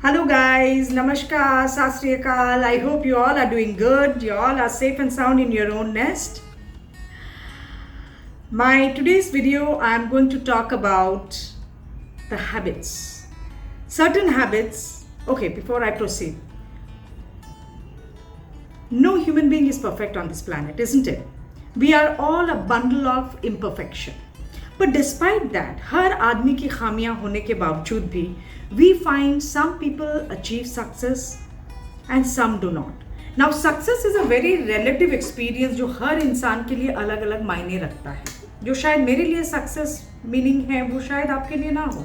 Hello guys, Namaskar, Sat Sri Akal. I hope you all are doing good. You all are safe and sound in your own nest. My today's video, I am going to talk about the habits. Certain habits. Okay, before I proceed, no human being is perfect on this planet, isn't it? We are all a bundle of imperfection. But despite that, हर आदमी की खामियां होने के बावजूद भी we find some people achieve success and some do not. Now success is a very relative experience जो हर इंसान के लिए अलग अलग मायने रखता है. जो शायद मेरे लिए success meaning है वो शायद आपके लिए ना हो.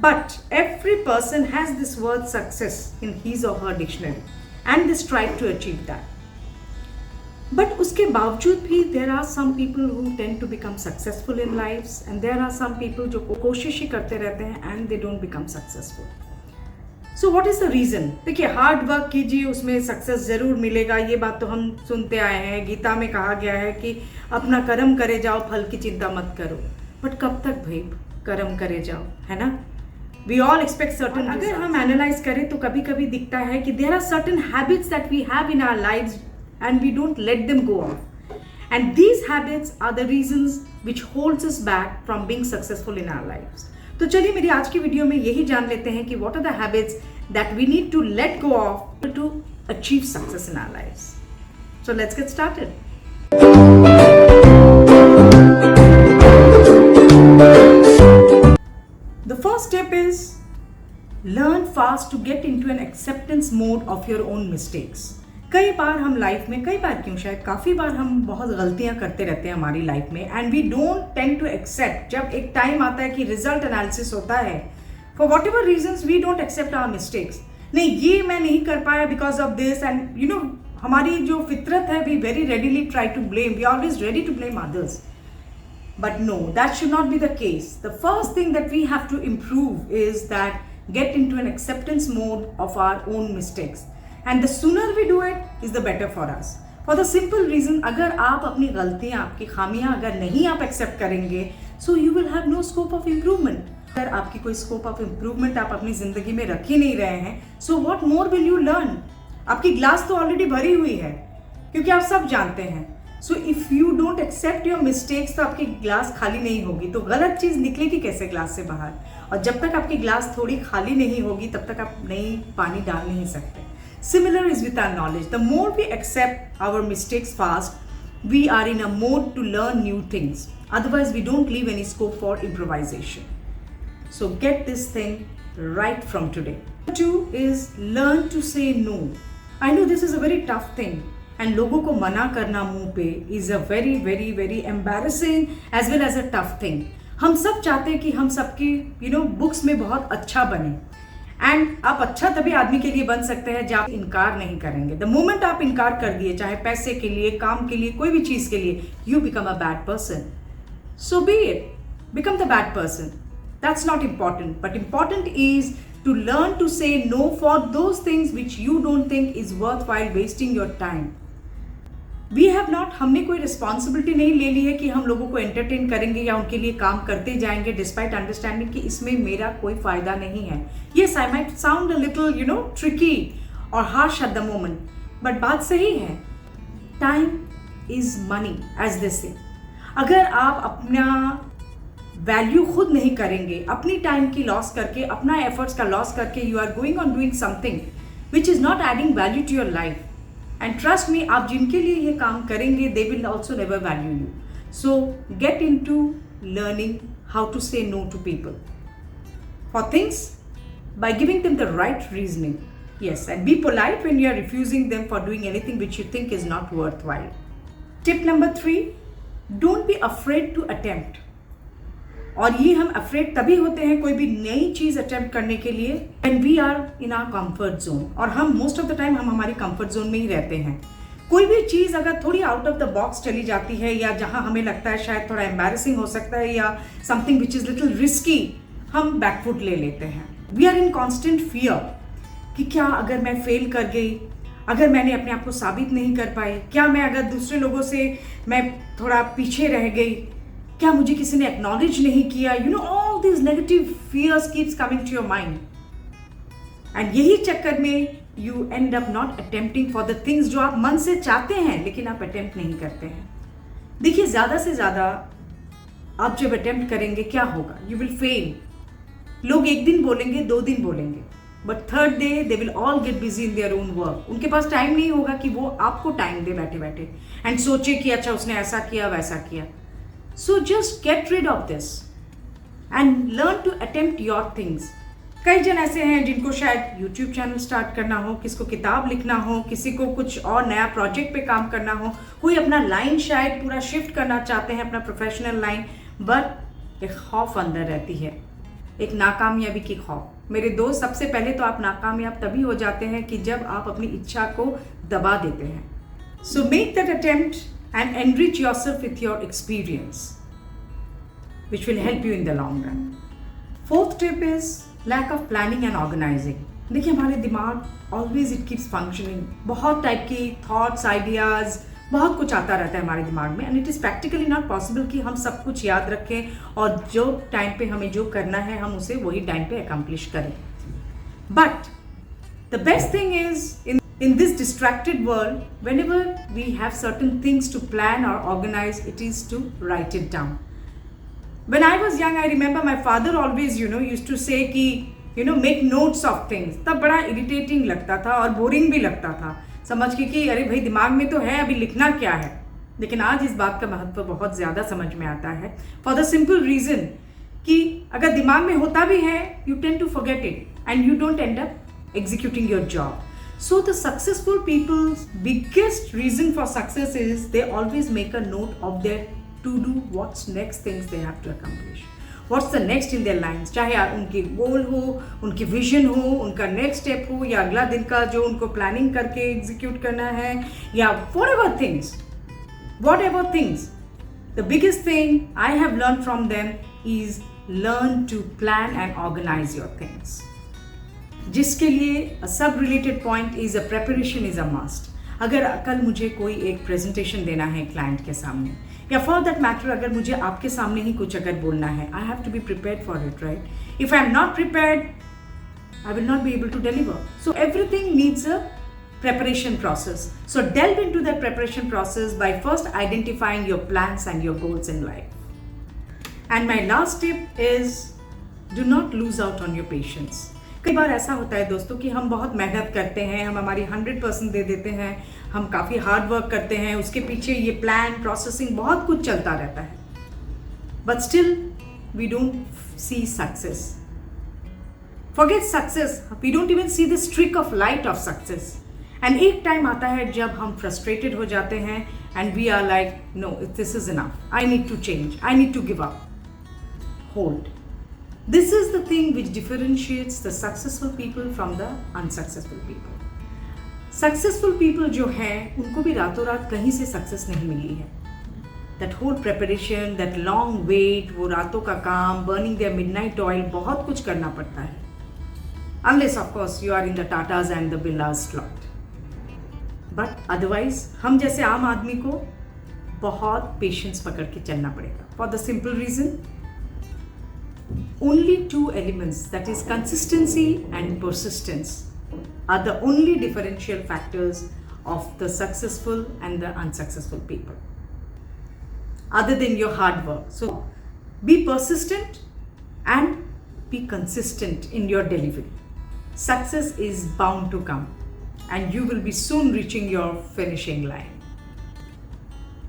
But every person has this word success in his or her dictionary and they strive to achieve that. But उसके बावजूद भी there are some people who tend to become successful in lives and there are some people जो कोशिश ही करते रहते हैं and they don't become successful. So what is the reason? देखिए hard work कीजिए उसमें सक्सेस ज़रूर मिलेगा, ये बात तो हम सुनते आए हैं. गीता में कहा गया है कि अपना कर्म करे जाओ फल की चिंता मत करो. बट कब तक भाई कर्म करे जाओ, है ना? We all expect certain results. अगर हम एनालाइज करें तो कभी कभी दिखता है कि there are certain habits that we have in our lives and we don't let them go off. And these habits are the reasons which holds us back from being successful in our lives. तो चलिए मेरी आज की video में यही जान लेते हैं कि what are the habits that we need to let go of to achieve success in our lives. So let's get started. The first step is learn fast to get into an acceptance mode of your own mistakes. कई बार हम life में, कई बार क्यों शायद काफ़ी बार हम बहुत गलतियां करते रहते हैं हमारी लाइफ में and we don't tend to accept. जब एक टाइम आता है कि रिजल्ट एनालिसिस होता है, for whatever reasons we don't accept our mistakes. नहीं, ये मैं नहीं कर पाया because of this and you know हमारी जो फितरत है we very readily try to blame, we always ready to blame others. But no, that should not be the case. The first thing that we have to improve is that get into an acceptance mode of our own mistakes. And the sooner we do it, is the better for us. For the simple reason, अगर आप अपनी गलतियाँ, आपकी खामियाँ अगर नहीं आप accept करेंगे, so you will have no scope of improvement. अगर आपकी कोई scope of improvement आप अपनी ज़िंदगी में रख ही नहीं रहे हैं, so what more will you learn? आपकी ग्लास तो ऑलरेडी भरी हुई है, क्योंकि आप सब जानते हैं. So if you don't accept your mistakes तो आपकी ग्लास खाली नहीं होगी. तो गलत चीज़ निकलेगी कैसे ग्लास से बाहर? और जब तक आपकी ग्लास थोड़ी खाली नहीं होगी तब तक आप नई पानी डाल नहीं सकते. Similar is with our knowledge. The more we accept our mistakes fast, we are in a mode to learn new things. Otherwise, we don't leave any scope for improvisation. So get this thing right from today. Number 2 is learn to say no. I know this is a very tough thing. And लोगों को मना करना मुंह पे is a very very very embarrassing as well as a tough thing. हम सब चाहते हैं कि हम सबकी बुक्स में बहुत अच्छा बने. एंड आप अच्छा तभी आदमी के लिए बन सकते हैं जब आप इनकार नहीं करेंगे. द मोमेंट आप इनकार कर दिए, चाहे पैसे के लिए, काम के लिए, कोई भी चीज़ के लिए, you become a bad person. So be it, become the bad person. That's not important, but important is to learn to say no for those things which you don't think is worth while wasting your time. We have not, हमने कोई responsibility नहीं ले ली है कि हम लोगों को entertain करेंगे या उनके लिए काम करते जाएंगे डिस्पाइट अंडरस्टैंडिंग कि इसमें मेरा कोई फायदा नहीं है. Yes, I might sound a little tricky और harsh at the moment, but बात सही है. Time is money as they say. अगर आप अपना वैल्यू खुद नहीं करेंगे, अपनी टाइम की लॉस करके, अपना एफर्ट्स का लॉस करके you are going on doing something which is not adding value to your life. And trust me, आप जिनके लिए ये काम करेंगे, they will also never value you. So get into learning how to say no to people for things by giving them the right reasoning. Yes, and be polite when you are refusing them for doing anything which you think is not worthwhile. Tip number 3, don't be afraid to attempt. और ये हम afraid तभी होते हैं कोई भी नई चीज़ attempt करने के लिए and we are in our comfort zone. और हम मोस्ट ऑफ द टाइम हम हमारी कंफर्ट जोन में ही रहते हैं. कोई भी चीज़ अगर थोड़ी आउट ऑफ द बॉक्स चली जाती है या जहाँ हमें लगता है शायद थोड़ा एम्बैरेसिंग हो सकता है या something which is little risky, हम बैकफुट ले लेते हैं. We are in constant fear कि क्या अगर मैं फेल कर गई, अगर मैंने अपने आप को साबित नहीं कर पाई, क्या मैं अगर दूसरे लोगों से मैं थोड़ा पीछे रह गई, क्या मुझे किसी ने एक्नॉलेज नहीं किया. All these negative fears keeps coming to your mind. And यही चक्कर में you end up not attempting for the things जो आप मन से चाहते हैं लेकिन आप अटेम्प्ट नहीं करते हैं। देखिए, ज़्यादा से ज़्यादा आप जब अटेम्प्ट करेंगे क्या होगा, यू विल फेल। लोग एक दिन बोलेंगे, 2 दिन बोलेंगे, but third day they will all get busy in their own work. उनके पास टाइम नहीं होगा कि वो आपको टाइम दे बैठे बैठे एंड सोचे कि अच्छा उसने ऐसा किया वैसा किया। So just get rid of this and learn to attempt your things. कई जन ऐसे हैं जिनको शायद यूट्यूब चैनल स्टार्ट करना हो, किसी को किताब लिखना हो, किसी को कुछ और नया प्रोजेक्ट पे काम करना हो, कोई अपना लाइन शायद पूरा शिफ्ट करना चाहते हैं, अपना प्रोफेशनल लाइन, बट एक खौफ अंदर रहती है, एक नाकामयाबी की खौफ। मेरे दोस्त, सबसे पहले तो आप नाकामयाब तभी हो जाते हैं कि जब आप अपनी इच्छा को दबा देते हैं। So make that attempt and enrich yourself with your experience which will help you in the long run. Fourth tip is lack of planning and organizing. देखिए, हमारे दिमाग always it keeps functioning. बहुत टाइप की thoughts, ideas, बहुत कुछ आता रहता है हमारे दिमाग में, and it is practically not possible कि हम सब कुछ याद रखें और जो टाइम पे हमें जो करना है हम उसे वही टाइम पे accomplish करें. But the best thing is in this distracted world, whenever we have certain things to plan or organize, it is to write it down. When I was young, I remember my father always, used to say कि, make notes of things. तब बड़ा irritating लगता था और boring भी लगता था, समझ के कि अरे भाई दिमाग में तो है, अभी लिखना क्या है। लेकिन आज इस बात का महत्व बहुत ज़्यादा समझ में आता है, for the simple reason कि अगर दिमाग में होता भी है, you tend to forget it and you don't end up executing your job. So the successful people's biggest reason for success is they always make a note of their to do, what's next things they have to accomplish, what's the next in their lines, चाहे उनकी गोल हो, उनकी vision हो, उनका next step हो, या अगला दिन का जो उनको प्लानिंग करके एग्जीक्यूट करना है, या whatever things, the biggest thing I have learned from them is learn to plan and organize your things. जिसके लिए a sub related point is a preparation is a must. अगर कल मुझे कोई एक प्रेजेंटेशन देना है क्लाइंट के सामने, या फॉर दैट मैटर अगर मुझे आपके सामने ही कुछ अगर बोलना है, I have to be prepared for it, right? If I am not prepared, I will not be able to deliver. So everything needs a preparation process. So delve into that preparation process by first identifying your plans and your goals in life. And my last tip is do not lose out on your patience. कई बार ऐसा होता है दोस्तों कि हम बहुत मेहनत करते हैं, हम हमारी 100% दे देते हैं, हम काफ़ी हार्ड वर्क करते हैं, उसके पीछे ये प्लान प्रोसेसिंग बहुत कुछ चलता रहता है, but still we don't see success. Forget success, we don't even see the streak of light of success. And एक टाइम आता है जब हम फ्रस्ट्रेटेड हो जाते हैं and we are like no this is enough, I need to change, I need to give up. Hold. This is the thing which differentiates the successful people from the unsuccessful people. Successful people जो हैं उनको भी रातों रात कहीं से success नहीं मिली है. That whole preparation, that long wait, वो रातों का काम, burning their midnight oil, बहुत कुछ करना पड़ता है. Unless of course you are in the Tatas and the Birlas slot. But otherwise हम जैसे आम आदमी को बहुत पेशेंस पकड़ के चलना पड़ेगा. For the simple reason, only 2 elements, that is consistency and persistence, are the only differential factors of the successful and the unsuccessful people, other than your hard work. So be persistent and be consistent in your delivery. Success is bound to come and you will be soon reaching your finishing line.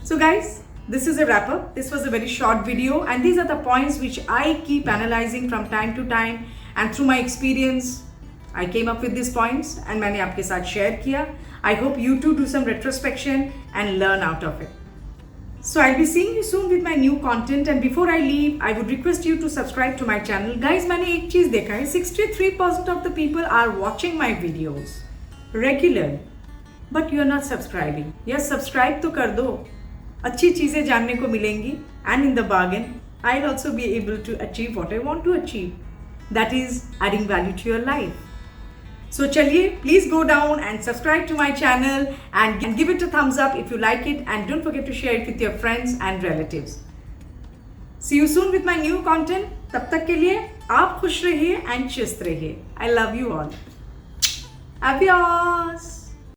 So guys, this is a wrap up. This was a very short video and these are the points which I keep analyzing from time to time, and through my experience I came up with these points and मैंने आपके साथ share किया. I hope you too do some retrospection and learn out of it. So I'll be seeing you soon with my new content, and before I leave I would request you to subscribe to my channel. Guys, मैंने एक चीज़ देखा है, 63% of the people are watching my videos regularly, but you are not subscribing. Yes, subscribe तो कर दो, अच्छी चीज़ें जानने को मिलेंगी, and in the bargain I'll also be able to achieve what I want to achieve, that is adding value to your life. So चलिए, please go down and subscribe to my channel and give it a thumbs up if you like it, and don't forget to share it with your friends and relatives. See you soon with my new content. तब तक के लिए आप खुश रहिए and चुस्त रहिए. I love you all. Adios.